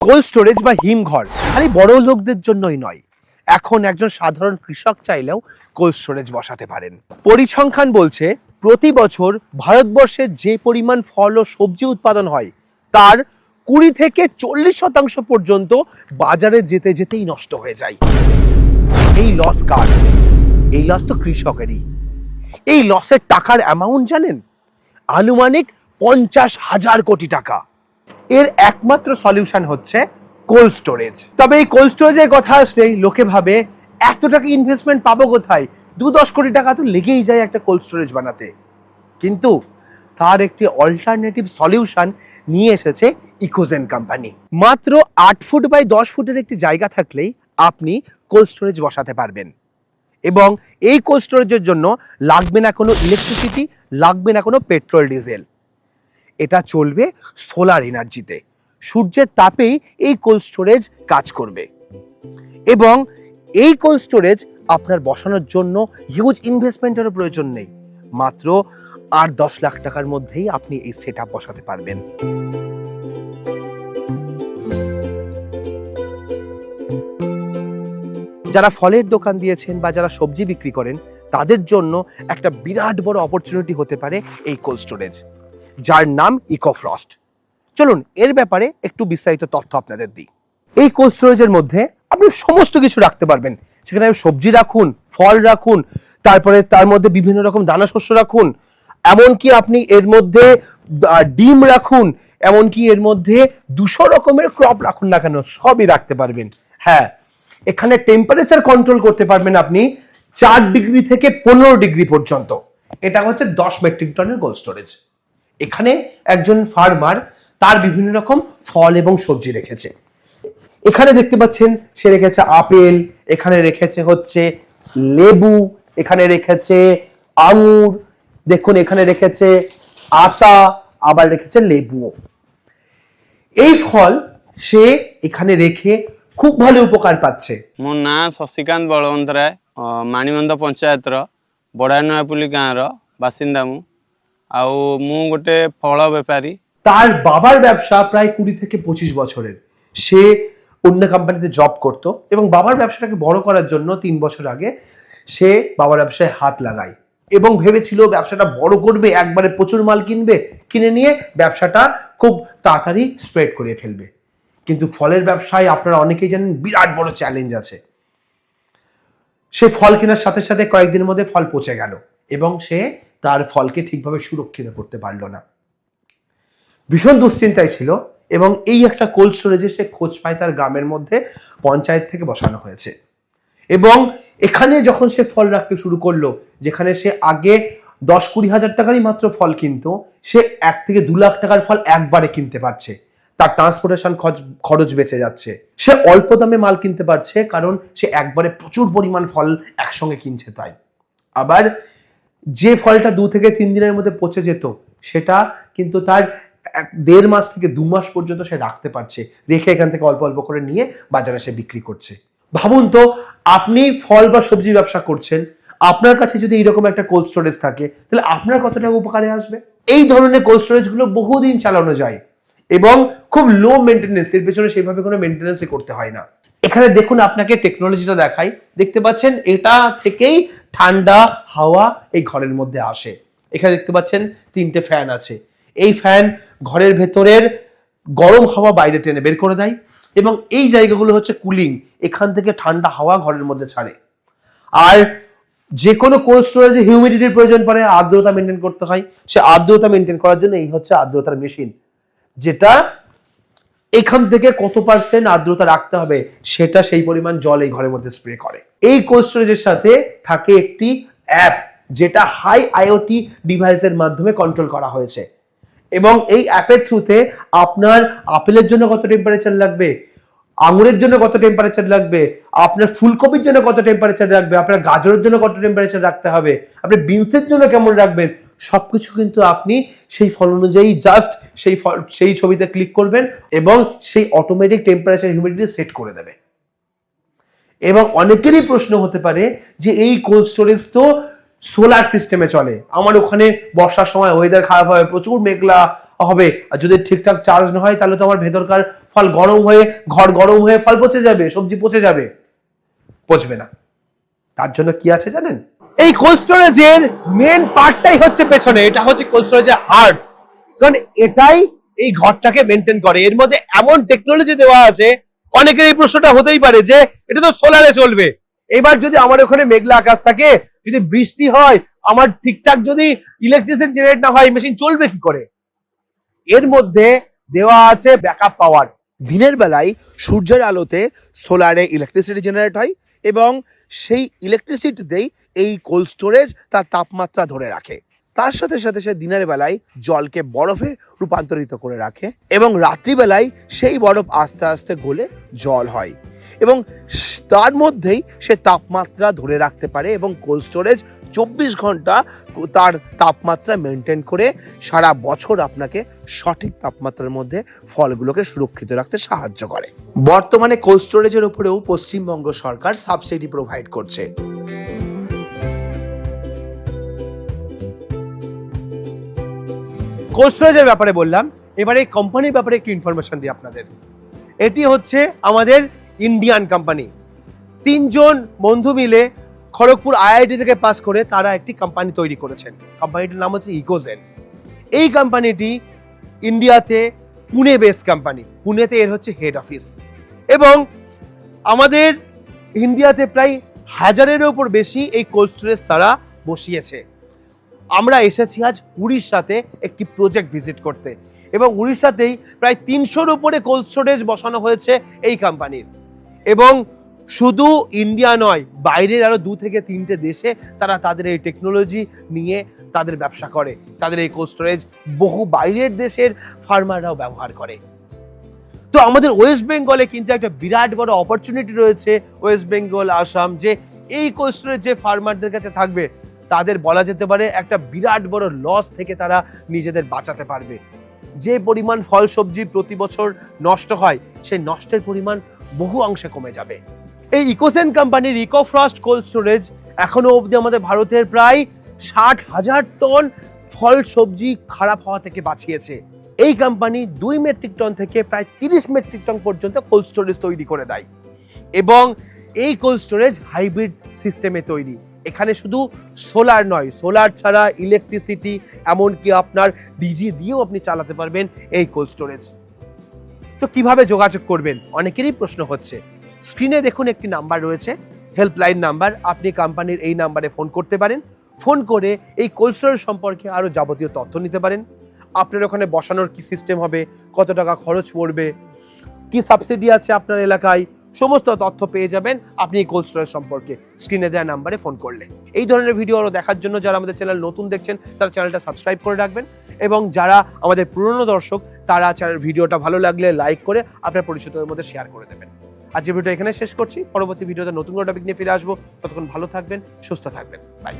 Cold storage বা হিমঘর খালি বড় লোকদের জন্যই নয়, এখন একজন সাধারণ কৃষক চাইলেও কোল্ড স্টোরেজ বসাতে পারেন। পরিসংখ্যান বলছে প্রতি বছর ভারতবর্ষের যে পরিমাণ ফল ও সবজি উৎপাদন হয় তার 20 থেকে 40% পর্যন্ত বাজারে যেতে যেতেই নষ্ট হয়ে যায়। এই লস কার? এই লস তো কৃষকেরই। এই লসের টাকার অ্যামাউন্ট জানেন? আনুমানিক 50,000 কোটি টাকা। এর একমাত্র সলিউশন হচ্ছে কোল্ড স্টোরেজ। তবে এই কোল্ড স্টোরেজের কথা আসলেই লোকে ভাবে এত টাকা ইনভেস্টমেন্ট পাবো কোথায়? 2-10 কোটি টাকা তো লেগেই যায় একটা কোল্ড স্টোরেজ বানাতে। কিন্তু তার একটি অল্টারনেটিভ সলিউশন নিয়ে এসেছে ইকোজেন কোম্পানি। মাত্র 8 ফুট বাই 10 ফুটের একটি জায়গা থাকলেই আপনি কোল্ড স্টোরেজ বসাতে পারবেন, এবং এই কোল্ড স্টোরেজের জন্য লাগবে না কোনো ইলেকট্রিসিটি, লাগবে না কোনো পেট্রোল ডিজেল। এটা চলবে সোলার এনার্জিতে। সূর্যের তাপেই এই কোল্ড স্টোরেজ কাজ করবে, এবং এই কোল্ড স্টোরেজ আপনার বসানোর জন্য হিউজ ইনভেস্টমেন্টেরও প্রয়োজন নেই। মাত্র 8-10 লাখ টাকার মধ্যেই আপনি এই সেটআপ বসাতে পারবেন। যারা ফলের দোকান দিয়েছেন বা যারা সবজি বিক্রি করেন তাদের জন্য একটা বিরাট বড় অপরচুনিটি হতে পারে এই কোল্ড স্টোরেজ, যার নাম ইকোফ্রস্ট। চলুন এর ব্যাপারে একটু বিস্তারিত তথ্য আপনাদের দিই। এই কোল্ড স্টোরেজের মধ্যে আপনি সমস্ত কিছু রাখতে পারবেন। সেখানে সবজি রাখুন, ফল রাখুন, তারপরে তার মধ্যে বিভিন্ন রকম দানা শস্য রাখুন, এমনকি আপনি এর মধ্যে ডিম রাখুন, এমনকি এর মধ্যে 200 রকমের ক্রপ রাখুন না কেন, সবই রাখতে পারবেন। হ্যাঁ, এখানে টেম্পারেচার কন্ট্রোল করতে পারবেন আপনি 4 ডিগ্রি থেকে 15 ডিগ্রি পর্যন্ত। এটা হচ্ছে 10 মেট্রিক টনের কোল্ড স্টোরেজ। এখানে একজন ফার্মার তার বিভিন্ন রকম ফল এবং সবজি রেখেছে। এখানে দেখতে পাচ্ছেন সে রেখেছে আপেল, এখানে রেখেছে হচ্ছে লেবু, এখানে রেখেছে আঙুর, দেখুন এখানে রেখেছে আতা, আবার রেখেছে লেবু। এই ফল সে এখানে রেখে খুব ভালো উপকার পাচ্ছে। মো না শশিকান্ত বলবন্ত রায়, মানিবন্ধ পঞ্চায়েতৰ বড়াইনয়াপুলি গাঁৱৰ বাসিন্দা। মু গোটে ফল বেপারী। তার বাবার ব্যবসা প্রায় 20 থেকে 25 বছরের। সে অন্য কোম্পানিতে জব করত এবং বাবার ব্যবসাটাকে বড় করার জন্য 3 বছর আগে সে বাবার ব্যবসায় হাত লাগায় এবং ভেবেছিল ব্যবসাটা বড় করবে, একবারে প্রচুর মাল কিনবে, কিনে নিয়ে ব্যবসাটা খুব তাড়াতাড়ি স্প্রেড করে ফেলবে। কিন্তু ফলের ব্যবসায় আপনারা অনেকেই জানেন বিরাট বড় চ্যালেঞ্জ আছে। সে ফল কেনার সাথে সাথে কয়েকদিনের মধ্যে ফল পচে গেল এবং সে তার ফলকে ঠিকভাবে সুরক্ষিত করতে পারল না। ভীষণ দুশ্চিন্তায় ছিল এবং এই একটা কোল্ড স্টোরেজে সে খোঁজ পায় তার গ্রামের মধ্যে, পঞ্চায়েত থেকে বসানো হয়েছে। এবং এখানে যখন সে ফল রাখতে শুরু করলো, যেখানে সে আগে 10-20 হাজার টাকারই মাত্র ফল কিনতো, সে 1 থেকে 2 লাখ টাকার ফল একবারে কিনতে পারছে। তার ট্রান্সপোর্টেশন খরচ বেঁচে যাচ্ছে। সে অল্প দামে মাল কিনতে পারছে কারণ সে একবারে প্রচুর পরিমাণ ফল একসঙ্গে কিনছে তাই। আবার যে ফলটা 2 থেকে 3 দিনের মধ্যে পচে যেত সেটা কিন্তু তার 1.5 মাস থেকে 2 মাস পর্যন্ত সে রাখতে পারছে, রেখে এখান থেকে অল্প অল্প করে নিয়ে বাজারে সে বিক্রি করছে। ভাবুন তো, আপনি ফল বা সবজি ব্যবসা করছেন, আপনার কাছে যদি এইরকম একটা কোল্ড স্টোরেজ থাকে তাহলে আপনার কতটা উপকারে আসবে। এই ধরনের কোল্ড স্টোরেজ গুলো বহুদিন চালানো যায় এবং খুব লো মেইনটেনেন্স, এর পেছনে সেইভাবে কোনো মেইনটেনেন্সই করতে হয় না। এখানে দেখুন আপনাকে টেকনোলজিটা দেখাই, দেখতে পাচ্ছেন এটা থেকেই ঠান্ডা হাওয়া এই ঘরের মধ্যে আসে। এখানে দেখতে পাচ্ছেন 3টে ফ্যান আছে। এই ফ্যান ঘরের ভেতরের গরম হাওয়া বাইরে টেনে বের করে দেয় এবং এই জায়গাগুলো হচ্ছে কুলিং, এখান থেকে ঠান্ডা হাওয়া ঘরের মধ্যে ছাড়ে। আর যে কোনো কোল্ড স্টোরেজে হিউমিডিটির প্রয়োজন পড়ে, আর্দ্রতা মেনটেন করতে হয়, সে আর্দ্রতা মেনটেন করার জন্য এই হচ্ছে আর্দ্রতার মেশিন, যেটা এখান থেকে কত পার্সেন্ট আর্দ্রতা রাখতে হবে সেটা সেই পরিমাণ জল এই ঘরের মধ্যে স্প্রে করে। এই কোল্ড স্টোরেজের সাথে থাকে একটি অ্যাপ যেটা হাই আইওটি ডিভাইসের মাধ্যমে কন্ট্রোল করা হয়েছে এবং এই অ্যাপের থ্রুতে আপনার আপেলের জন্য কত টেম্পারেচার লাগবে, আঙুরের জন্য কত টেম্পারেচার লাগবে, আপনার ফুলকপির জন্য কত টেম্পারেচার রাখবে, আপনার গাজরের জন্য কত টেম্পারেচার রাখতে হবে, আপনি বিনসের জন্য কেমন রাখবেন, সবকিছু কিন্তু আপনি সেই ফল অনুযায়ী জাস্ট সেই ছবিতে ক্লিক করবেন এবং সেই অটোমেটিক টেম্পারেচার হিউমিডিটি সেট করে দেবে। এবং অনেকেরই প্রশ্ন হতে পারে যে এই কোল্ড স্টোরেজ তো সোলার সিস্টেমে চলে, আমার ওখানে বর্ষার সময় ওয়েদার খারাপ হয়, প্রচুর মেঘলা হবে, আর যদি ঠিকঠাক চার্জ না হয় তাহলে তো আমার ভেতরকার ফল গরম হয়ে ঘর গরম হয়ে ফল পচে যাবে, সবজি পচে যাবে। পচবে না। তার জন্য কি আছে জানেন? এই কোল্ড স্টোরেজের মেন পার্টটাই হচ্ছে পেছনে, এটা হচ্ছে কোল্ড স্টোরেজের হার্ট। কারণ এটাই এই ঘরটাকে মেনটেন করে। এর মধ্যে এমন টেকনোলজি দেওয়া আছে, অনেকের এই প্রশ্নটা হতেই পারে যে এটা তো সোলারে চলবে। এবার যদি আমার ওখানে মেঘলা আকাশ থাকে, যদি বৃষ্টি হয়, আমার ঠিকঠাক যদি ইলেকট্রিসিটি জেনারেট না হয়, মেশিন চলবে কি করে? এর মধ্যে দেওয়া আছে ব্যাকআপ পাওয়ার। দিনের বেলায় সূর্যের আলোতে সোলারে ইলেকট্রিসিটি জেনারেট হয় এবং সেই ইলেকট্রিসিটিতেই এই কোল্ড স্টোরেজ তার তাপমাত্রা ধরে রাখে। তার সাথে সাথে সে দিনের বেলায় জলকে বরফে রূপান্তরিত করে রাখে এবং রাত্রিবেলায় সেই বরফ আস্তে আস্তে গলে জল হয় এবং তার মধ্যেই সে তাপমাত্রা ধরে রাখতে পারে এবং কোল্ড স্টোরেজ 24 ঘন্টা তার তাপমাত্রা মেনটেন করে সারা বছর আপনাকে সঠিক তাপমাত্রার মধ্যে ফলগুলোকে সুরক্ষিত রাখতে সাহায্য করে। বর্তমানে কোল্ড স্টোরেজের উপরেও পশ্চিমবঙ্গ সরকার সাবসিডি প্রোভাইড করছে। কোল্ড স্টোরেজের ব্যাপারে বললাম, এবারে কোম্পানির ব্যাপারে একটু ইনফরমেশন দিই আপনাদের। এটি হচ্ছে আমাদের ইন্ডিয়ান কোম্পানি। 3 জন বন্ধু মিলে খড়গপুর আইআইটি থেকে পাস করে তারা একটি কোম্পানি তৈরি করেছেন। কোম্পানিটির নাম হচ্ছে ইকোজেন। এই কোম্পানিটি ইন্ডিয়াতে পুনে বেস কোম্পানি, পুনেতে এর হচ্ছে হেড অফিস এবং আমাদের ইন্ডিয়াতে প্রায় 1000-এর উপর বেশি এই কোল্ড স্টোরেজ তারা বসিয়েছে। আমরা এসেছি আজ উড়িষ্যাতে একটি প্রজেক্ট ভিজিট করতে এবং উড়িষ্যাতেই প্রায় 300-র উপরে কোল্ড স্টোরেজ বসানো হয়েছে এই কোম্পানির। এবং শুধু ইন্ডিয়া নয়, বাইরের আরো 2 থেকে 3টে দেশে তারা তাদের এই টেকনোলজি নিয়ে তাদের ব্যবসা করে। তাদের এই কোল্ড স্টোরেজ বহু বাইরের দেশের ফার্মাররাও ব্যবহার করে। তো আমাদের ওয়েস্ট বেঙ্গলে কিন্তু একটা বিরাট বড় অপরচুনিটি রয়েছে, ওয়েস্ট বেঙ্গল, আসাম, যে এই কোল্ড স্টোরেজ যে ফার্মারদের কাছে থাকবে তাদের বলা যেতে পারে একটা বিরাট বড় লস থেকে তারা নিজেদের বাঁচাতে পারবে। যে পরিমাণ ফল সবজি প্রতি বছর নষ্ট হয়, সেই নষ্টের পরিমাণ বহু অংশে কমে যাবে। এই ইকোজেন কোম্পানির ইকোফ্রস্ট কোল্ড স্টোরেজ এখনো অবধি আমাদের ভারতের প্রায় 60,000 টন ফল সবজি খারাপ হওয়া থেকে বাঁচিয়েছে। এই কোম্পানি 2 মেট্রিক টন থেকে প্রায় 30 মেট্রিক টন পর্যন্ত কোল্ড স্টোরেজ তৈরি করে দেয় এবং এই কোল্ড স্টোরেজ হাইব্রিড সিস্টেমে তৈরি। এখানে শুধু সোলার নয়, সোলার ছাড়া ইলেকট্রিসিটি, এমনকি আপনার ডিজি দিয়েও আপনি চালাতে পারবেন এই কোল্ড স্টোরেজ। তো কিভাবে যোগাযোগ করবেন অনেকেরই প্রশ্ন হচ্ছে। স্ক্রিনে দেখুন একটি নাম্বার রয়েছে, হেল্পলাইন নাম্বার। আপনি কোম্পানির এই নাম্বারে ফোন করতে পারেন। ফোন করে এই কোল্ড স্টোরেজ সম্পর্কে আরো যাবতীয় তথ্য নিতে পারেন। আপনার ওখানে বসানোর কি সিস্টেম হবে, কত টাকা খরচ পড়বে, কি সাবসিডি আছে আপনার এলাকায়, সমস্ত তথ্য পেয়ে যাবেন আপনি কোল্ড স্টোরেজ সম্পর্কে স্ক্রিনে দেওয়া নাম্বারে ফোন করলে। এই ধরনের ভিডিও আরো দেখার জন্য যারা আমাদের চ্যানেল নতুন দেখছেন তারা চ্যানেলটা সাবস্ক্রাইব করে রাখবেন এবং যারা আমাদের পুরনো দর্শক তারা চ্যানেল ভিডিওটা ভালো লাগলে লাইক করে আপনার পরিচিতদের মধ্যে শেয়ার করে দেবেন। আজকের ভিডিও এখানে শেষ করছি। পরবর্তী ভিডিওতে নতুন কোনো টপিক নিয়ে ফিরে আসবো। ততক্ষণ ভালো থাকবেন, সুস্থ থাকবেন। বাই।